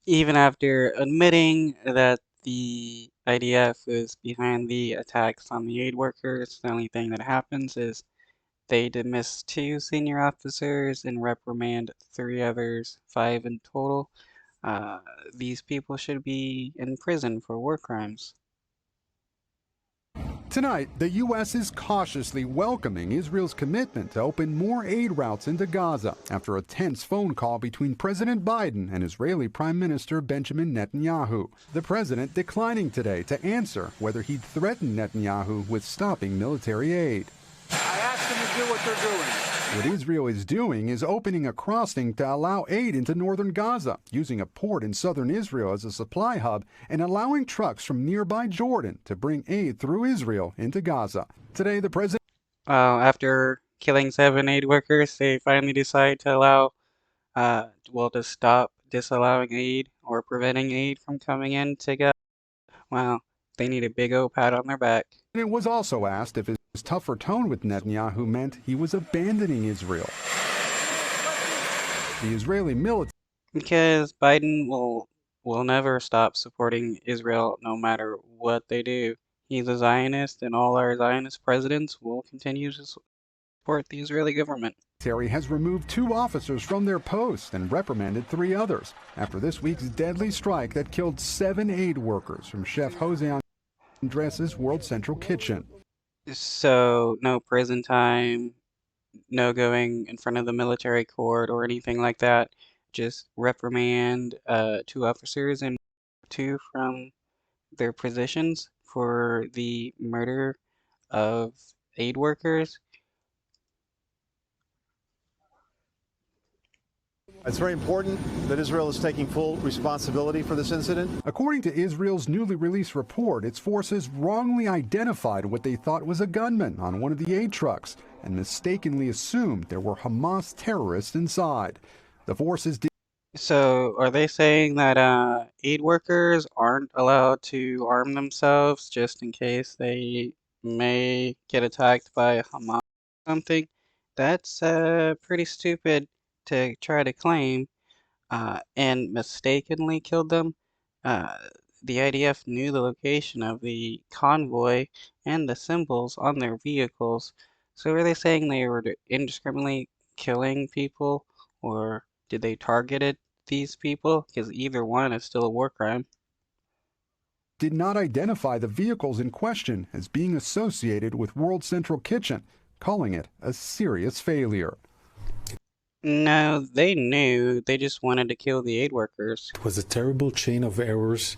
even after admitting that the IDF was behind the attacks on the aid workers. The only thing that happens is they dismiss 2 senior officers and reprimand 3 others, 5 in total. Uh, these people should be in prison for war crimes. Tonight, the U.S. is cautiously welcoming Israel's commitment to open more aid routes into Gaza after a tense phone call between President Biden and Israeli Prime Minister Benjamin Netanyahu. The president declining today to answer whether he'd threaten Netanyahu with stopping military aid. I asked them to do what they're doing. What Israel is doing is opening a crossing to allow aid into northern Gaza, using a port in southern Israel as a supply hub, and allowing trucks from nearby Jordan to bring aid through Israel into Gaza. Today, the president. After killing 7 aid workers, they finally decide to allow, to stop disallowing aid or preventing aid from coming in to Gaza. Well, they need a big old pat on their back. It was also asked if his tougher tone with Netanyahu meant he was abandoning Israel. The Israeli military. Because Biden will never stop supporting Israel no matter what they do. He's a Zionist, and all our Zionist presidents will continue to support the Israeli government. Has removed 2 officers from their posts and reprimanded 3 others after this week's deadly strike that killed 7 aid workers from Chef Jose Andres' World Central Kitchen. So no prison time, no going in front of the military court or anything like that. Just reprimand 2 officers and 2 from their positions for the murder of aid workers. It's very important that Israel is taking full responsibility for this incident. According to Israel's newly released report, its forces wrongly identified what they thought was a gunman on one of the aid trucks and mistakenly assumed there were Hamas terrorists inside. The forces did. So are they saying that aid workers aren't allowed to arm themselves just in case they may get attacked by Hamas or something? That's pretty stupid to try to claim, and mistakenly killed them. Uh, the IDF knew the location of the convoy and the symbols on their vehicles. So are they saying they were indiscriminately killing people, or did they target these people? Because either one is still a war crime. Did not identify the vehicles in question as being associated with World Central Kitchen, calling it a serious failure. No, they knew. They just wanted to kill the aid workers. It was a terrible chain of errors,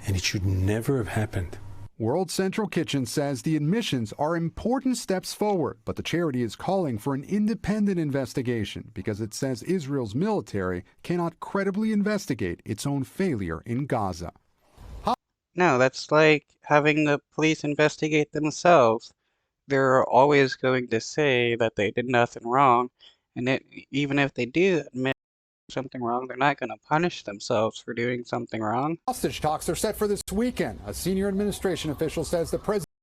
and it should never have happened. World Central Kitchen says the admissions are important steps forward, but the charity is calling for an independent investigation because it says Israel's military cannot credibly investigate its own failure in Gaza. No, that's like having the police investigate themselves. They're always going to say that they did nothing wrong, and even if they do admit something wrong, they're not going to punish themselves for doing something wrong. Hostage talks are set for this weekend. A senior administration official says the president